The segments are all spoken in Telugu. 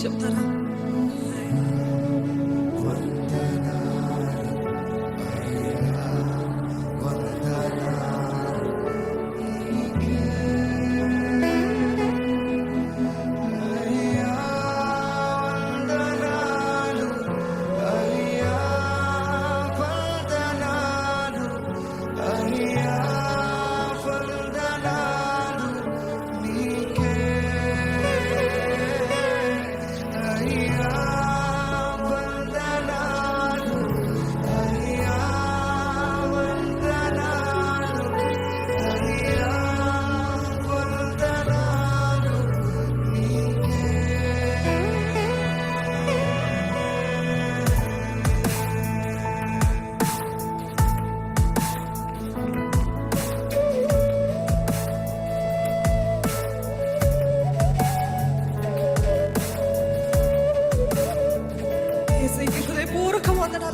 చెప్తారా?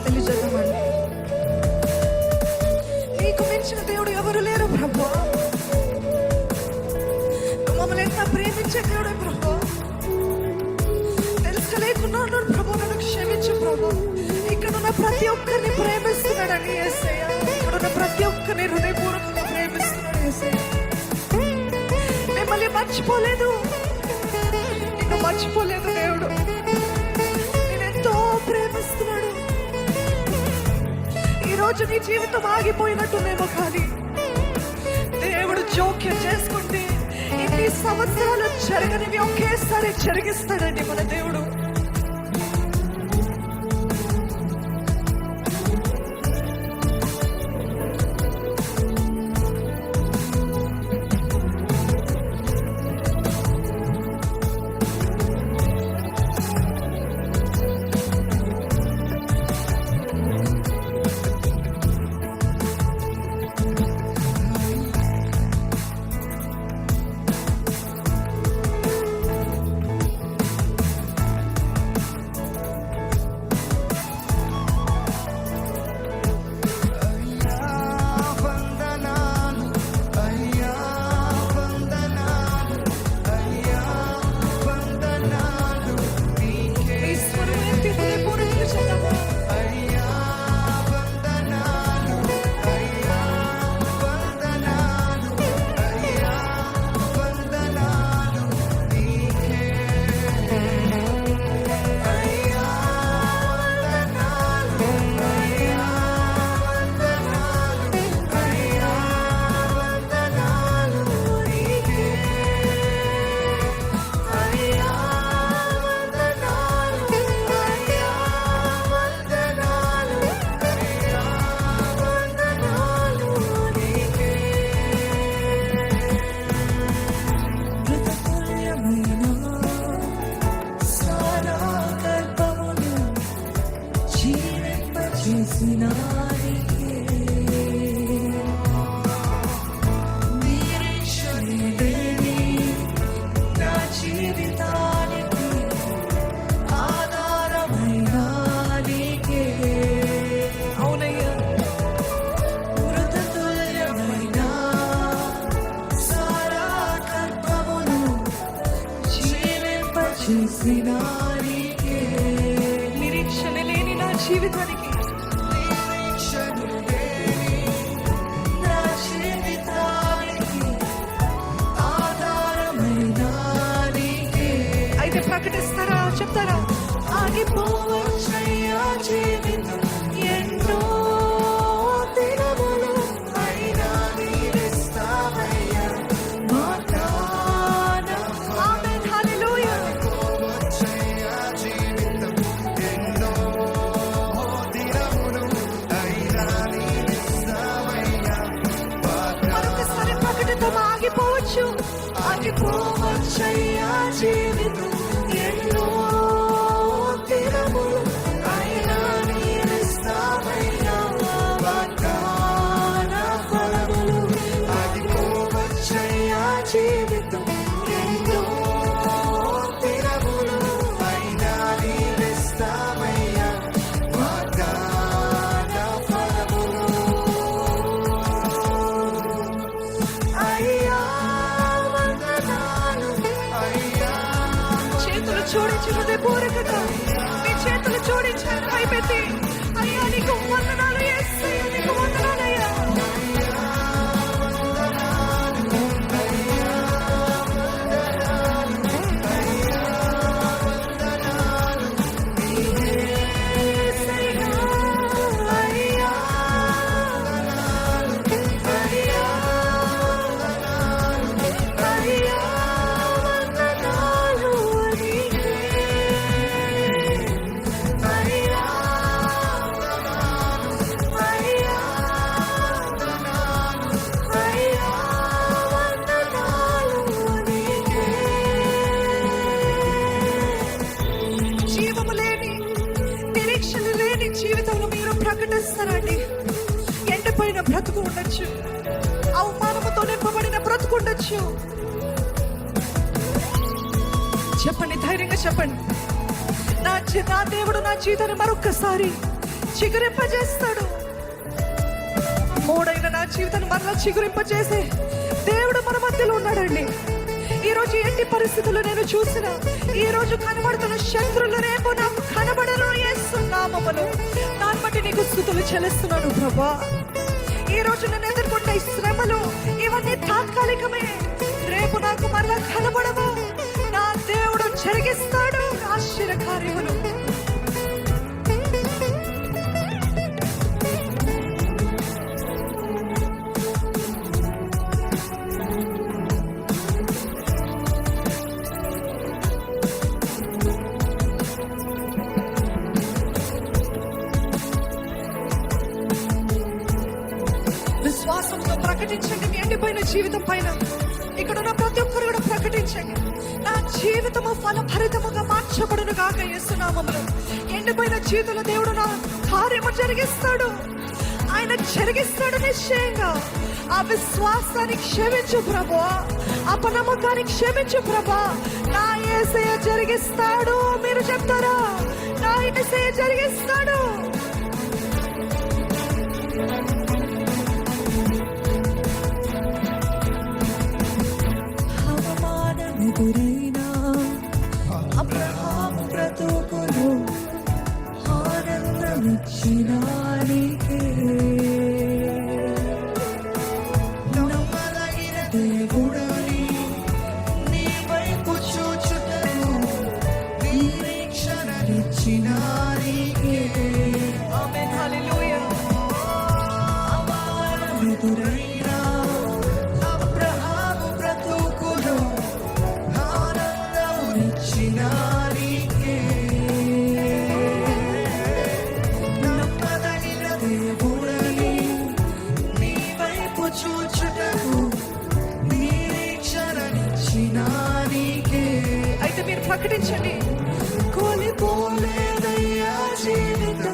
తెలియజేద్దామండి. నీకు మించిన దేవుడు ఎవరు లేరు ప్రభు. మమ్మల్ని ఎంత ప్రేమించే దేవుడు ప్రభు. తెలుసుకోలేకున్నాను ప్రభు, నన్ను క్షమించు ప్రభు. ఇక్కడున్న ప్రతి ఒక్కరిని ప్రేమిస్తున్నాడని యేసయ్య. ఇక్కడున్న ప్రతి ఒక్కరిని హృదయపూర్వకంగా ప్రేమిస్తున్నాడు యేసయ్య. మిమ్మల్ని మర్చిపోలేదు, నిన్ను మర్చిపోలేదు దేవుడు. నేనెంతో ప్రేమిస్తున్నాడు. ఈరోజు నీ జీవితం ఆగిపోయినట్టుందేమో, కానీ దేవుడు జోక్యం చేసుకుంటే ఇన్ని సంవత్సరాలు జరగనివి ఒకేసారి జరిగిస్తాడండి మన దేవుడు. నిరీక్షణ లేని నా జీవితానికి అయితే ప్రకటిస్తారా, చెప్తారా? ఆగిపోవచ్చయ్యా జీవితం ఎన్నో దినములు, అయినా నీవిస్తావయ్యా వాగ్దానం. ఆమేన్, హల్లెలూయా. మరొకసారి ప్రకటిద్దాం. ఆగిపోవచ్చయ్యా జీవితం ఎన్నో దినములు, అయినా నీవిస్తావయ్యా వాగ్దాన ఫలములు. ఆగిపోవచ్చయ్యా జీవితం ఎన్నో దినములు, అయినా నీవిస్తావయ్యా వాగ్దాన ఫలములు. అయ్యా వందనాలు, అయ్యా చేతులు చూడండి. నుంచి హృదయపూర్వకంగా మీ చేతులు జోడించారు పైపెత్తి. అయ్యా నీకు వందనాలు యేసయ్యా, నీకు వందనాలయ్యా. జీవము లేని, నిరీక్షణ లేని జీవితంలో మీరు ప్రకటిస్తారండి. ఎండిపోయిన బ్రతుకు ఉండొచ్చు, అవమానముతో నింపబడిన బ్రతుకు ఉండొచ్చు. చెప్పండి, ధైర్యంగా చెప్పండి. నా దేవుడు నా జీవితాన్ని మరొక్కసారి చిగురింపజేస్తాడు. మూడైన నా జీవితాన్ని మరలా చిగురింపజేసే దేవుడు మన మధ్యలో ఉన్నాడండి. ఈ రోజు ఎట్టి పరిస్థితుల్లో నేను చూసిన, ఈ రోజు కనబడుతున్న శత్రులు రేపు నాకు కనబడరు యేసునామములో. దాన్ని బట్టి నీకు స్తుతులు చెల్లిస్తున్నాను ప్రభా. ఈ రోజు నేను ఎదుర్కొన్న ఈ శ్రమలు ఇవన్నీ తాత్కాలికమే, రేపు నాకు మరలా కనబడవు. నా దేవుడు జరిగిస్తాడు ఆశ్చర్య కార్యములు. విశ్వాసంతో ప్రకటించండి మీ ఎండిపోయిన జీవితం పైన. ఇక్కడ ఉన్న ప్రతి ఒక్కరు కూడా ప్రకటించండి, నా జీవితము ఫలభరితముగా మార్చబడును గాక యేసునామములో. ఎండిపోయిన జీవితంలో దేవుడు నా కార్యము జరిగిస్తాడు, ఆయన జరిగిస్తాడు నిశ్చయంగా. ఆ విశ్వాసాన్ని క్షమించు ప్రభా, అపనమ్మకాన్ని క్షమించు ప్రభా. నా యేసయ్య జరిగిస్తాడు. మీరు చెప్తారా? నా యేసయ్య జరిగిస్తాడు. ఎదురైనా అబ్రహాము బ్రతుకులో ఆనందమిచ్చిన నీకే, నమ్మదగిన దేవుడని నీ వైపు చూచుటకు నిరీక్షణనిచ్చిన నీకే. ఆమేన్, హల్లెలూయా. ఎదురైనా అబ్రహాము బ్రతుకులో నమ్మదగిన దేవుడని నీ వైపు చూచుటకు నిరీక్షణనిచ్చిన నీకే. అయితే మీరు ప్రకటించండి, కోల్పోలేదయ్యా జీవితం